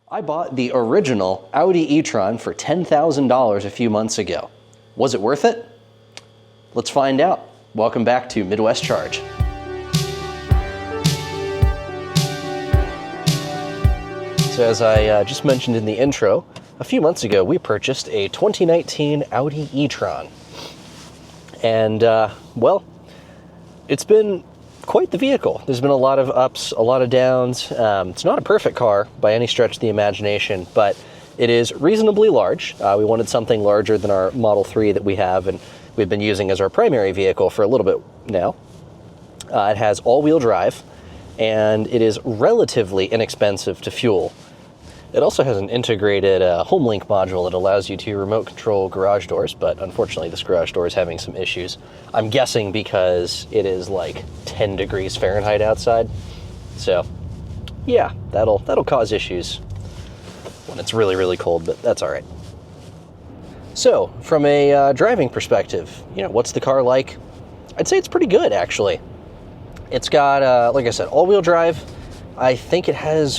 I bought the original Audi E-Tron for $10,000 a few months ago. Was it worth it? Let's find out. Welcome back to Midwest Charge. So as I just mentioned in the intro, a few months ago we purchased a 2019 Audi E-Tron. And, well, it's been quite the vehicle. There's been a lot of ups, a lot of downs. It's not a perfect car by any stretch of the imagination, but it is reasonably large. We wanted something larger than our Model 3 that we have, and we've been using as our primary vehicle for a little bit now. It has all-wheel drive, and it is relatively inexpensive to fuel. It also has an integrated HomeLink module that allows you to remote control garage doors, but unfortunately this garage door is having some issues. I'm guessing because it is like 10 degrees Fahrenheit outside. So yeah, that'll cause issues when it's really, really cold, but that's all right. So from a driving perspective, what's the car like? I'd say it's pretty good, actually. It's got, like I said, all-wheel drive. I think it has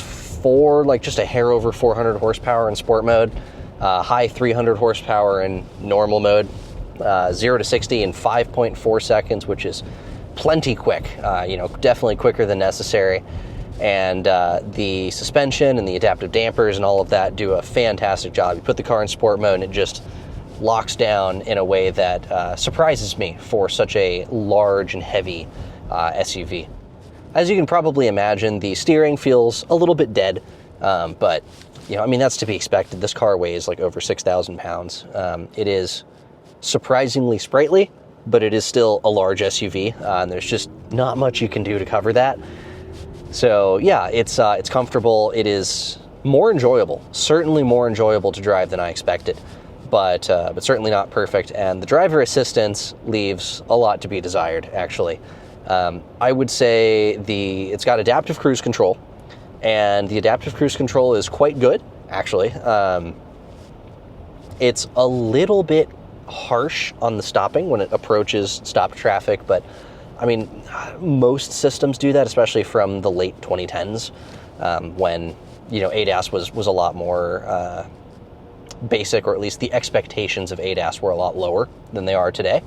just a hair over 400 horsepower in sport mode, high 300 horsepower in normal mode, 0 to 60 in 5.4 seconds, which is plenty quick, definitely quicker than necessary. And the suspension and the adaptive dampers and all of that do a fantastic job. You put the car in sport mode and it just locks down in a way that surprises me for such a large and heavy SUV. As you can probably imagine, the steering feels a little bit dead, but that's to be expected. This car weighs like over 6,000 pounds. It is surprisingly sprightly, but it is still a large SUV, and there's just not much you can do to cover that. So yeah, it's comfortable. It is more enjoyable, certainly more enjoyable to drive than I expected, but certainly not perfect. And the driver assistance leaves a lot to be desired, actually. I would say it's got adaptive cruise control, and the adaptive cruise control is quite good, actually. It's a little bit harsh on the stopping when it approaches stopped traffic, but most systems do that, especially from the late 2010s, when ADAS was a lot more basic, or at least the expectations of ADAS were a lot lower than they are today.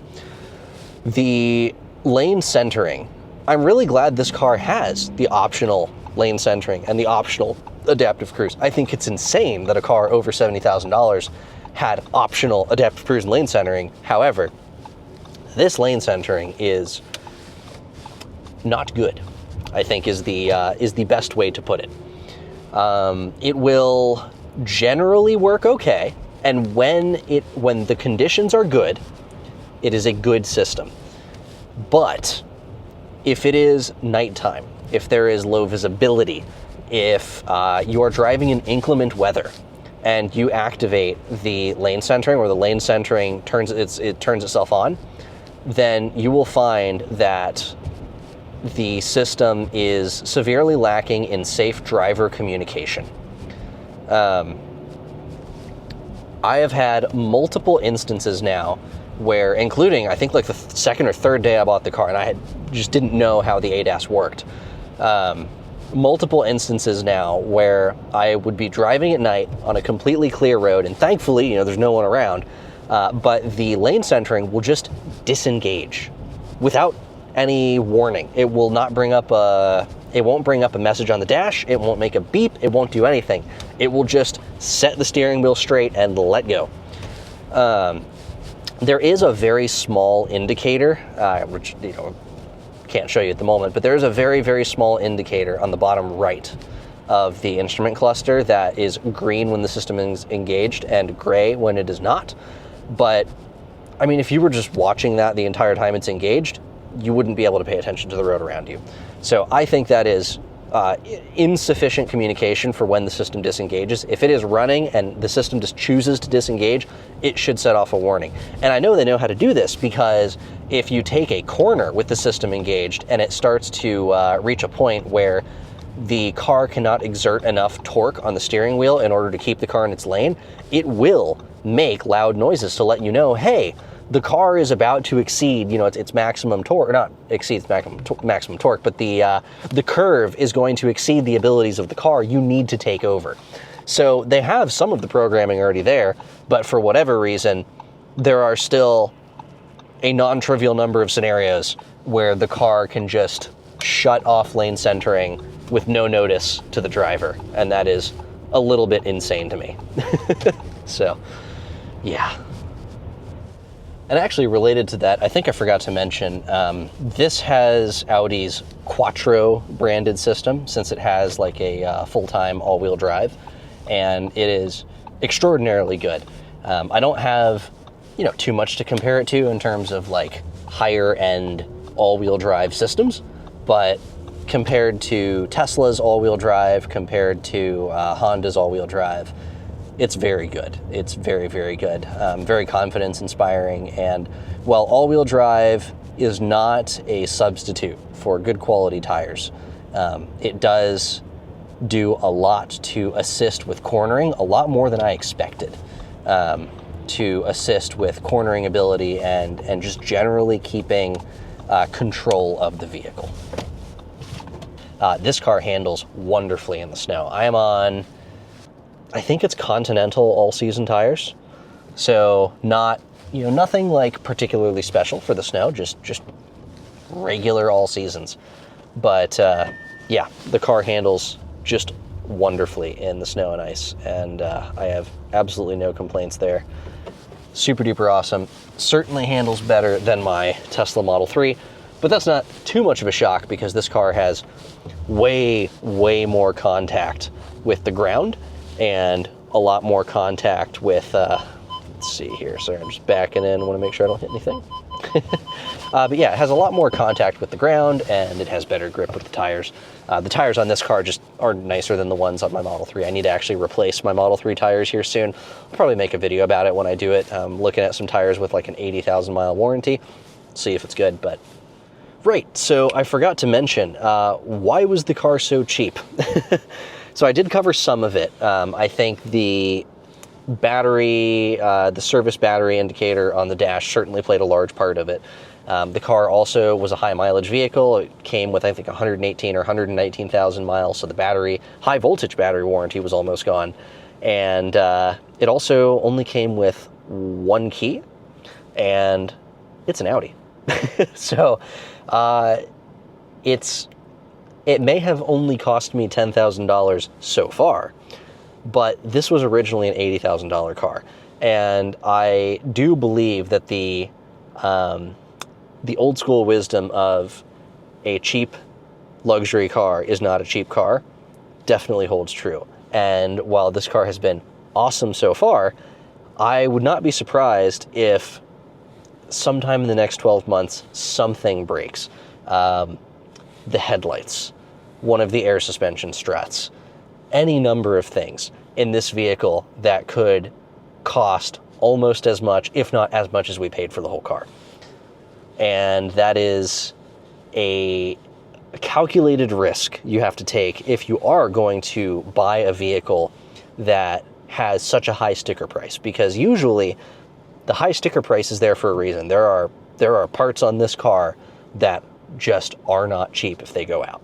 The lane centering. I'm really glad this car has the optional lane centering and the optional adaptive cruise. I think it's insane that a car over $70,000 had optional adaptive cruise and lane centering. However, this lane centering is not good, I think is the best way to put it. It will generally work okay, and when the conditions are good, it is a good system. But if it is nighttime, if there is low visibility, if you are driving in inclement weather and you activate the lane centering, or the lane centering turns itself on, then you will find that the system is severely lacking in safe driver communication. I have had multiple instances now where, including, I think, like the second or third day I bought the car, and I just didn't know how the ADAS worked. Multiple instances now where I would be driving at night on a completely clear road, and thankfully, there's no one around, but the lane centering will just disengage without any warning. It will not bring up it won't bring up a message on the dash. It won't make a beep. It won't do anything. It will just set the steering wheel straight and let go. There is a very small indicator, which can't show you at the moment, but there is a very, very small indicator on the bottom right of the instrument cluster that is green when the system is engaged and gray when it is not. But if you were just watching that the entire time it's engaged, you wouldn't be able to pay attention to the road around you. So I think that is insufficient communication for when the system disengages. If it is running and the system just chooses to disengage, it should set off a warning. And I know they know how to do this, because if you take a corner with the system engaged and it starts to reach a point where the car cannot exert enough torque on the steering wheel in order to keep the car in its lane, it will make loud noises to let you know, hey, the car is about to exceed, its maximum torque, or not exceed its maximum torque, but the curve is going to exceed the abilities of the car. You need to take over. So they have some of the programming already there, but for whatever reason, there are still a non-trivial number of scenarios where the car can just shut off lane centering with no notice to the driver, and that is a little bit insane to me. So, yeah. And actually related to that, I think I forgot to mention, this has Audi's Quattro branded system, since it has like a full-time all-wheel drive, and it is extraordinarily good. I don't have, too much to compare it to in terms of like higher-end all-wheel drive systems, but compared to Tesla's all-wheel drive, compared to Honda's all-wheel drive, it's very good. It's very, very good. Very confidence-inspiring. And while all-wheel drive is not a substitute for good quality tires, it does do a lot to assist with cornering, a lot more than I expected, to assist with cornering ability and just generally keeping control of the vehicle. This car handles wonderfully in the snow. I am on, I think it's Continental all-season tires, so not, nothing like particularly special for the snow, just regular all seasons. But yeah, the car handles just wonderfully in the snow and ice, and I have absolutely no complaints there. Super duper awesome. Certainly handles better than my Tesla Model 3, but that's not too much of a shock because this car has way, way more contact with the ground and a lot more contact with, let's see here, sorry, I'm just backing in, want to make sure I don't hit anything. But yeah, it has a lot more contact with the ground and it has better grip with the tires. The tires on this car just are nicer than the ones on my Model 3. I need to actually replace my Model 3 tires here soon. I'll probably make a video about it when I do it. Looking at some tires with like an 80,000 mile warranty, see if it's good, but right, so I forgot to mention, why was the car so cheap? So I did cover some of it. I think the battery, the service battery indicator on the dash certainly played a large part of it. The car also was a high mileage vehicle. It came with, I think, 118 or 119,000 miles, so the battery, high voltage battery warranty was almost gone. And it also only came with one key, and it's an Audi. So it may have only cost me $10,000 so far, but this was originally an $80,000 car. And I do believe that the old school wisdom of a cheap luxury car is not a cheap car definitely holds true. And while this car has been awesome so far, I would not be surprised if sometime in the next 12 months something breaks. The headlights, one of the air suspension struts, any number of things in this vehicle that could cost almost as much, if not as much as we paid for the whole car. And that is a calculated risk you have to take if you are going to buy a vehicle that has such a high sticker price, because usually the high sticker price is there for a reason. There are parts on this car that just are not cheap if they go out.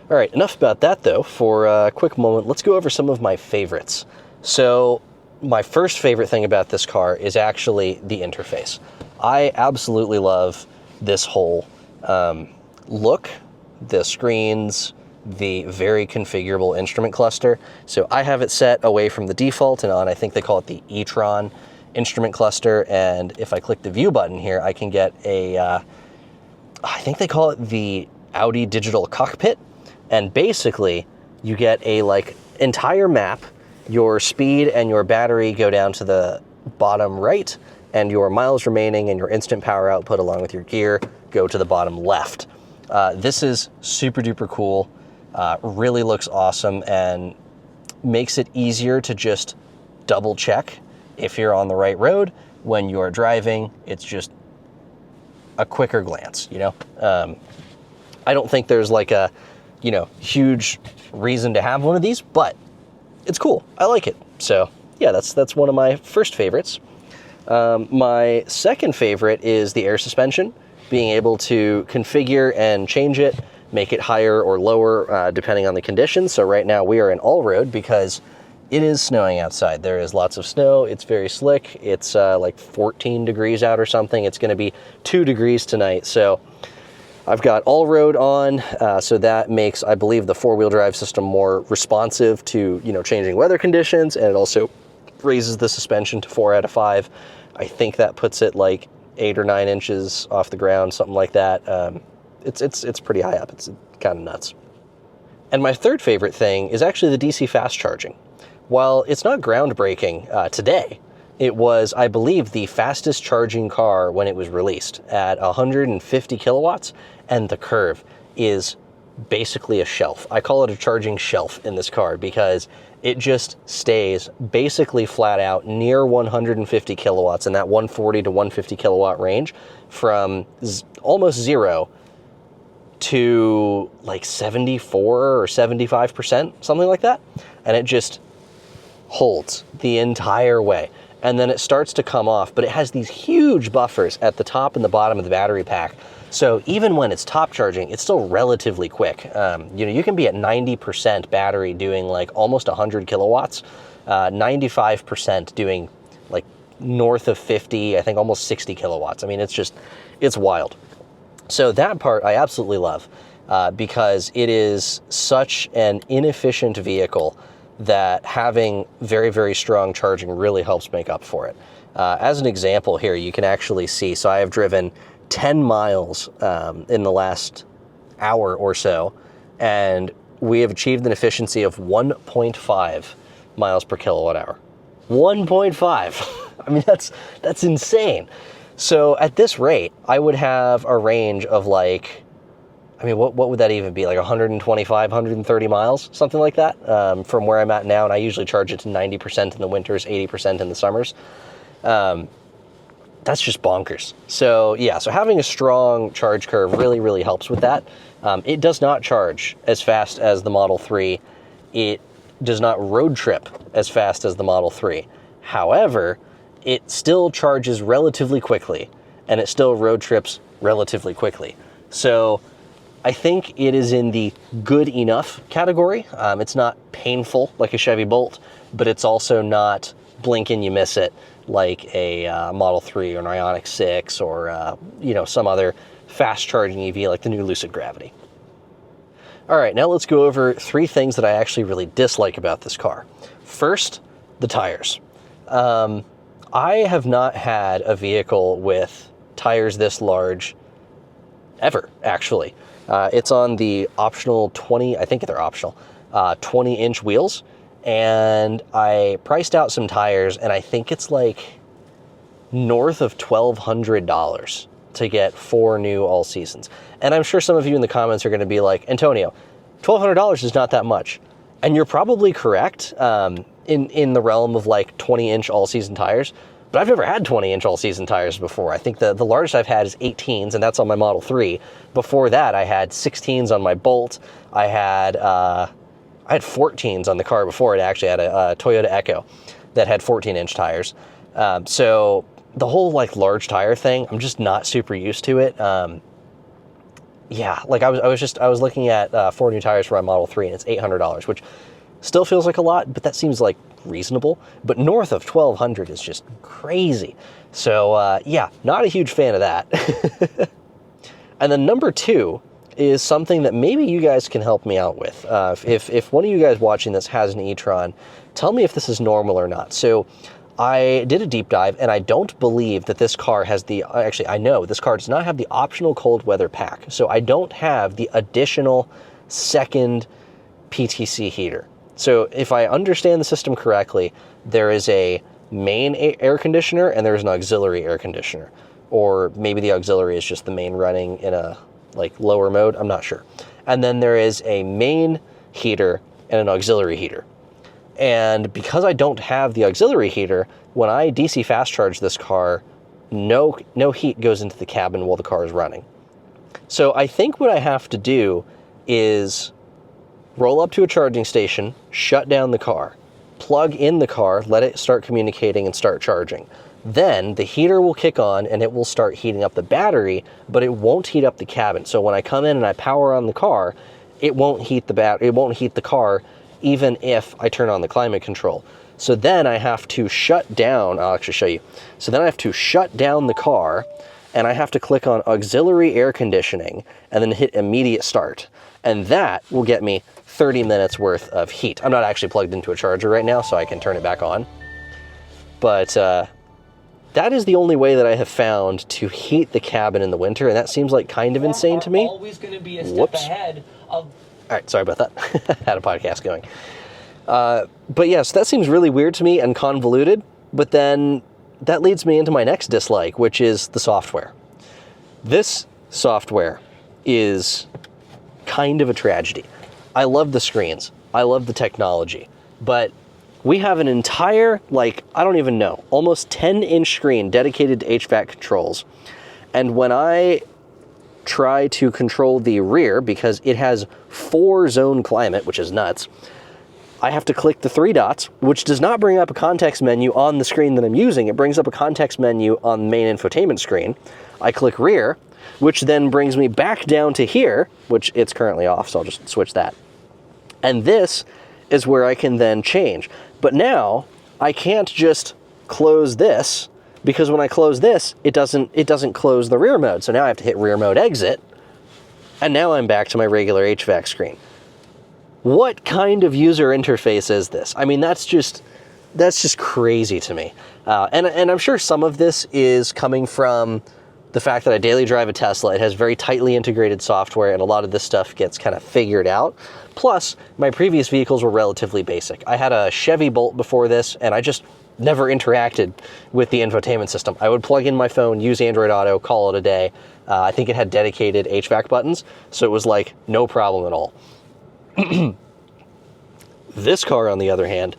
All right, enough about that though. For a quick moment, let's go over some of my favorites. So my first favorite thing about this car is actually the interface. I absolutely love this whole look, the screens, the very configurable instrument cluster. So I have it set away from the default and on, I think they call it the E-Tron instrument cluster. And if I click the view button here, I can get a, I think they call it the Audi digital cockpit. And basically you get a like entire map, your speed and your battery go down to the bottom right, and your miles remaining and your instant power output along with your gear go to the bottom left. This is super duper cool, really looks awesome, and makes it easier to just double check if you're on the right road. When you're driving, it's just a quicker glance, you know? I don't think there's like a, huge reason to have one of these, but it's cool. I like it. So yeah, that's one of my first favorites. My second favorite is the air suspension, being able to configure and change it, make it higher or lower depending on the conditions. So right now we are in all road because It is snowing outside. There is lots of snow. It's very slick. It's like 14 degrees out or something. It's going to be 2 degrees tonight. So I've got all road on. So that makes, I believe, the 4-wheel drive system more responsive to, changing weather conditions. And it also raises the suspension to 4 out of 5. I think that puts it like 8 or 9 inches off the ground, something like that. It's pretty high up. It's kind of nuts. And my third favorite thing is actually the DC fast charging. While it's not groundbreaking today, it was, I believe, the fastest charging car when it was released at 150 kilowatts, and the curve is basically a shelf. I call it a charging shelf in this car because it just stays basically flat out near 150 kilowatts in that 140 to 150 kilowatt range from almost zero to like 74 or 75%, something like that. And it just holds the entire way. And then it starts to come off, but it has these huge buffers at the top and the bottom of the battery pack. So even when it's top charging, it's still relatively quick. You can be at 90% battery doing like almost 100 kilowatts, 95% doing like north of 50, I think almost 60 kilowatts. I mean, it's wild. So that part I absolutely love because it is such an inefficient vehicle that having very, very strong charging really helps make up for it. As an example here, you can actually see, so I have driven 10 miles in the last hour or so, and we have achieved an efficiency of 1.5 miles per kilowatt hour. 1.5. I mean, that's insane. So at this rate, I would have a range of like, I mean, what would that even be? Like 125, 130 miles, something like that, from where I'm at now. And I usually charge it to 90% in the winters, 80% in the summers. That's just bonkers. So yeah, so having a strong charge curve really, really helps with that. It does not charge as fast as the Model 3. It does not road trip as fast as the Model 3. However, it still charges relatively quickly, and it still road trips relatively quickly. So I think it is in the good enough category. It's not painful like a Chevy Bolt, but it's also not blink and you miss it like a Model 3 or an Ioniq 6 or some other fast charging EV like the new Lucid Gravity. All right, now let's go over 3 things that I actually really dislike about this car. First, the tires. I have not had a vehicle with tires this large ever, actually. It's on the optional 20, I think they're optional, 20-inch wheels. And I priced out some tires, and I think it's like north of $1,200 to get 4 new all-seasons. And I'm sure some of you in the comments are going to be like, Antonio, $1,200 is not that much. And you're probably correct in the realm of like 20-inch all-season tires. But I've never had 20-inch all-season tires before. I think the largest I've had is 18s, and that's on my Model 3. Before that, I had 16s on my Bolt. I had 14s on the car before. It actually had a Toyota Echo that had 14-inch tires. So the whole like large tire thing, I'm just not super used to it. Yeah, like I was looking at 4 new tires for my Model 3, and it's $800, which still feels like a lot, but that seems like reasonable. But north of $1,200 is just crazy. So yeah, not a huge fan of that. And then number 2 is something that maybe you guys can help me out with. If one of you guys watching this has an e-tron, tell me if this is normal or not. So I did a deep dive, and I don't believe that this car has actually, I know this car does not have the optional cold weather pack. So I don't have the additional second PTC heater. So if I understand the system correctly, there is a main air conditioner and there's an auxiliary air conditioner. Or maybe the auxiliary is just the main running in a like lower mode, I'm not sure. And then there is a main heater and an auxiliary heater. And because I don't have the auxiliary heater, when I DC fast charge this car, no heat goes into the cabin while the car is running. So I think what I have to do is roll up to a charging station, shut down the car, plug in the car, let it start communicating and start charging. Then the heater will kick on and it will start heating up the battery, but it won't heat up the cabin. So when I come in and I power on the car, it won't heat the car even if I turn on the climate control. So then I have to shut down, I'll actually show you. So then I have to shut down the car, and I have to click on auxiliary air conditioning and then hit immediate start. And that will get me 30 minutes worth of heat. I'm not actually plugged into a charger right now, so I can turn it back on. But that is the only way that I have found to heat the cabin in the winter, and that seems like kind of insane to me. Always going to be a step ahead of... All right, sorry about that. Had a podcast going. But yes, that seems really weird to me and convoluted, but then that leads me into my next dislike, which is the software. This software is kind of a tragedy. I love the screens. I love the technology, but we have an entire, like, I don't even know, almost 10-inch screen dedicated to HVAC controls. And when I try to control the rear, because it has 4-zone climate, which is nuts, I have to click the 3 dots, which does not bring up a context menu on the screen that I'm using. It brings up a context menu on the main infotainment screen. I click rear, which then brings me back down to here, which it's currently off, so I'll just switch that. And this is where I can then change. But now I can't just close this, because when I close this, it doesn't close the rear mode. So now I have to hit rear mode exit, and now I'm back to my regular HVAC screen. What kind of user interface is this? I mean, that's just crazy to me. And I'm sure some of this is coming from the fact that I daily drive a Tesla. It has very tightly integrated software, and a lot of this stuff gets kind of figured out. Plus, my previous vehicles were relatively basic. I had a Chevy Bolt before this, and I just never interacted with the infotainment system. I would plug in my phone, use Android Auto, call it a day. I think it had dedicated HVAC buttons, so it was like no problem at all. This car, on the other hand,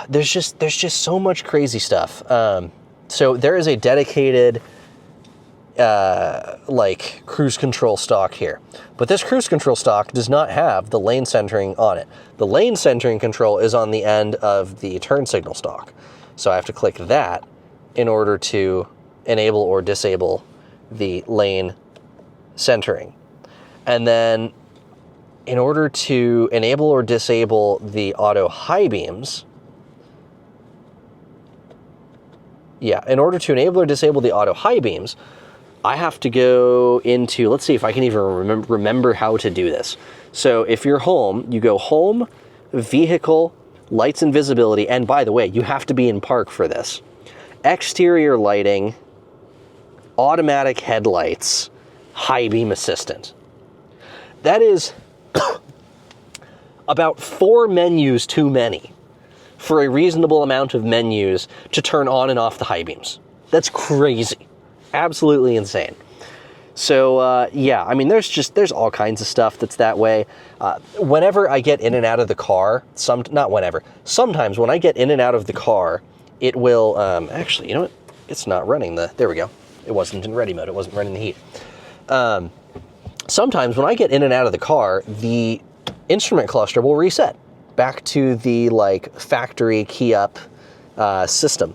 there's just so much crazy stuff. So there is a dedicated like cruise control stock here, but this cruise control stock does not have the lane centering on it. The lane centering control is on the end of the turn signal stock, so I have to click that in order to enable or disable the lane centering. And then in order to enable or disable the auto high beams, in order to enable or disable the auto high beams, I have to go into, let's see if I can even remember how to do this. So if you're home, you go home, vehicle, lights and visibility, and by the way, you have to be in park for this. Exterior lighting, automatic headlights, high beam assistant. That is about 4 menus too many for a reasonable amount of menus to turn on and off the high beams. That's crazy. Absolutely insane. So yeah, I mean, there's all kinds of stuff that's that way. Whenever I get in and out of the car, sometimes when I get in and out of the car, it will, actually, you know what? It's not running there we go. It wasn't in ready mode. It wasn't running the heat. Sometimes when I get in and out of the car, the instrument cluster will reset back to the like factory key up system,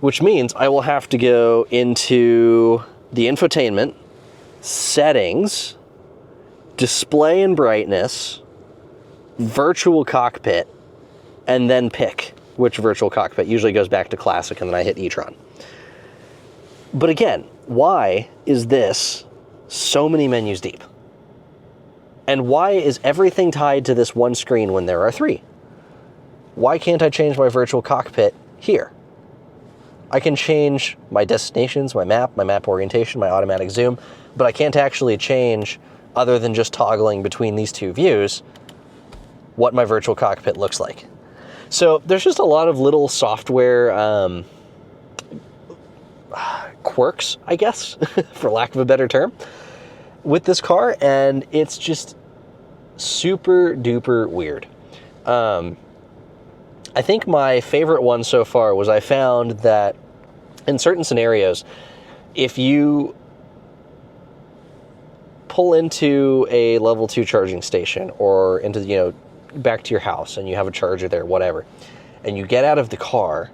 which means I will have to go into the infotainment, settings, display and brightness, virtual cockpit, and then pick which virtual cockpit. Usually goes back to classic, and then I hit E-Tron. But again, why is this so many menus deep? And why is everything tied to this one screen when there are 3? Why can't I change my virtual cockpit here? I can change my destinations, my map orientation, my automatic zoom, but I can't actually change, other than just toggling between these 2 views, what my virtual cockpit looks like. So there's just a lot of little software quirks, I guess, for lack of a better term, with this car, and it's just super duper weird. I think my favorite one so far was I found that in certain scenarios, if you pull into a level 2 charging station or into, back to your house and you have a charger there, whatever, and you get out of the car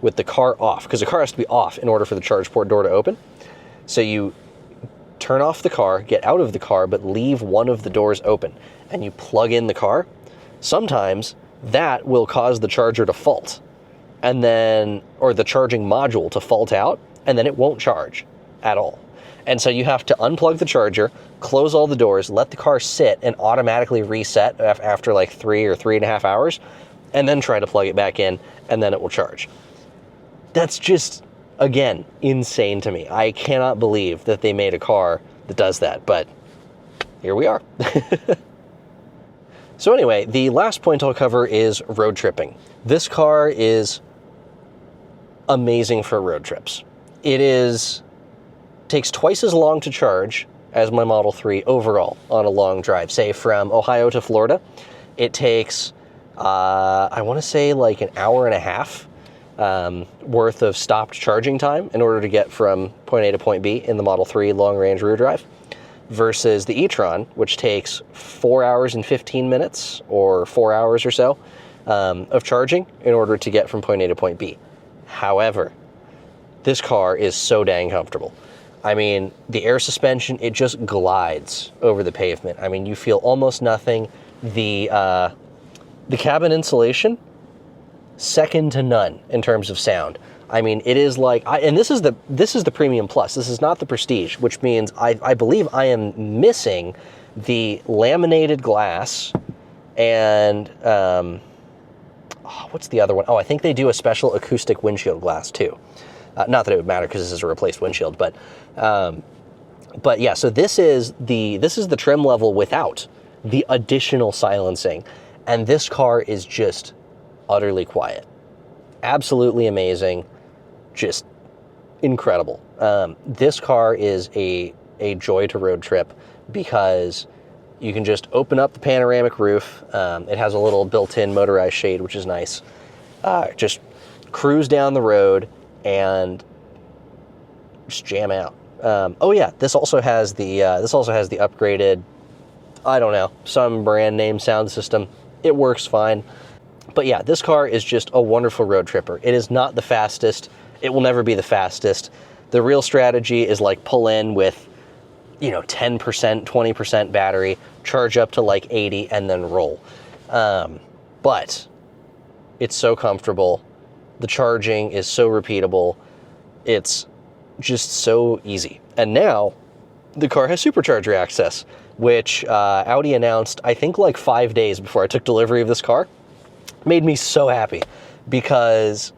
with the car off, because the car has to be off in order for the charge port door to open. So you turn off the car, get out of the car, but leave one of the doors open, and you plug in the car. sometimes that will cause the charger to fault, and then, or the charging module to fault out, and then it won't charge at all. And so you have to unplug the charger, close all the doors, let the car sit and automatically reset after like 3 or 3.5 hours, and then try to plug it back in, and then it will charge. That's just, again, insane to me. I cannot believe that they made a car that does that, but here we are. So anyway, the last point I'll cover is road tripping. This car is amazing for road trips. Takes twice as long to charge as my Model 3 overall on a long drive. Say from Ohio to Florida, it takes, I want to say like an hour and a half worth of stopped charging time in order to get from point A to point B in the Model 3 long-range rear drive, versus the e-tron, which takes 4 hours and 15 minutes or 4 hours or so of charging in order to get from point A to point B. However, this car is so dang comfortable. I mean, the air suspension, it just glides over the pavement. I mean, you feel almost nothing. The cabin insulation, second to none in terms of sound. I mean, it is like, and this is the Premium Plus. This is not the Prestige, which means I believe I am missing the laminated glass and what's the other one? Oh, I think they do a special acoustic windshield glass too. Not that it would matter because this is a replaced windshield, but yeah. So this is the trim level without the additional silencing, and this car is just utterly quiet, absolutely amazing, just incredible. This car is a joy to road trip because you can just open up the panoramic roof. It has a little built-in motorized shade, which is nice. Just cruise down the road and just jam out. Oh yeah, this also has the upgraded, I don't know, some brand name sound system. It works fine. But yeah, this car is just a wonderful road tripper. It is not the fastest. It will never be the fastest. The real strategy is like pull in with, 10%, 20% battery, charge up to like 80 and then roll. But it's so comfortable. The charging is so repeatable. It's just so easy. And now the car has supercharger access, which Audi announced, I think like 5 days before I took delivery of this car. Made me so happy because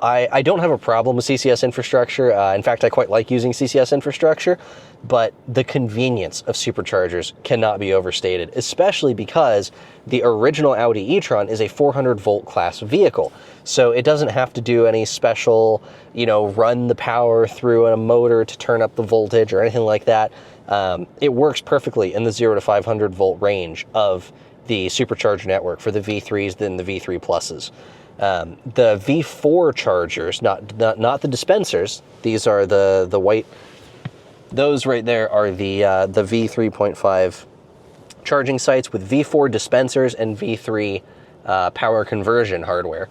I don't have a problem with CCS infrastructure. In fact, I quite like using CCS infrastructure, but the convenience of superchargers cannot be overstated, especially because the original Audi e-tron is a 400-volt class vehicle. So it doesn't have to do any special, run the power through a motor to turn up the voltage or anything like that. It works perfectly in the 0 to 500-volt range of the supercharger network for the V3s and the V3 Pluses. The V4 chargers, not the dispensers. These are the white. Those right there are the V3.5 charging sites with V4 dispensers and V3 power conversion hardware.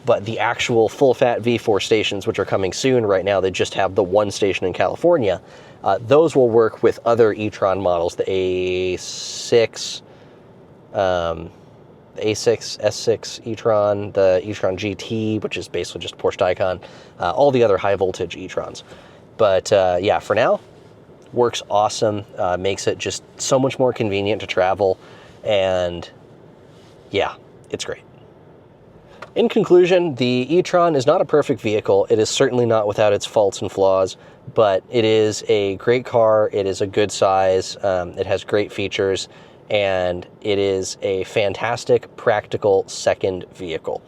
But the actual full-fat V4 stations, which are coming soon, right now they just have the one station in California. Those will work with other e-tron models, the A6. The A6, S6 e-tron, the e-tron GT, which is basically just Porsche Taycan, all the other high voltage e-trons. But yeah, for now, works awesome, makes it just so much more convenient to travel, and yeah, it's great. In conclusion, the e-tron is not a perfect vehicle. It is certainly not without its faults and flaws, but it is a great car. It is a good size. It has great features. And it is a fantastic, practical second vehicle,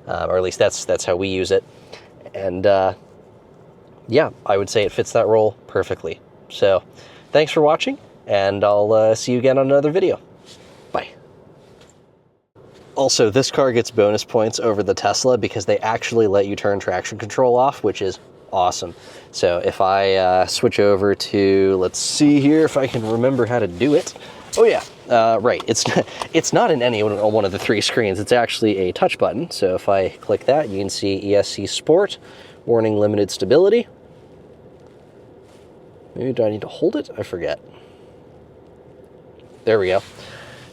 or at least that's how we use it. And yeah, I would say it fits that role perfectly. So, thanks for watching, and I'll see you again on another video. Bye. Also, this car gets bonus points over the Tesla because they actually let you turn traction control off, which is awesome. So if I switch over to, let's see here if I can remember how to do it. Oh yeah, right, it's not in any one of the three screens, it's actually a touch button. So if I click that, you can see ESC Sport, warning limited stability. Maybe do I need to hold it? I forget. There we go.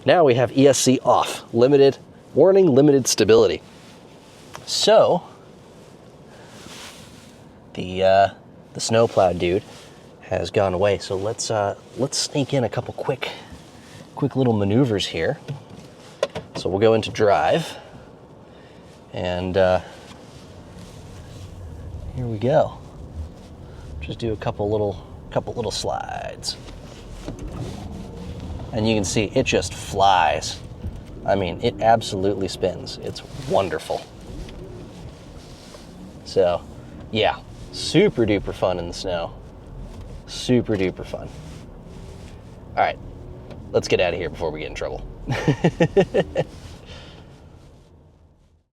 Now we have ESC off. Limited warning, limited stability. So the snowplow dude has gone away. So let's sneak in a couple quick little maneuvers here. So we'll go into drive, and here we go. Just do a couple little slides, and you can see it just flies. I mean, it absolutely spins. It's wonderful. So, yeah, super duper fun in the snow. Super duper fun. All right, let's get out of here before we get in trouble.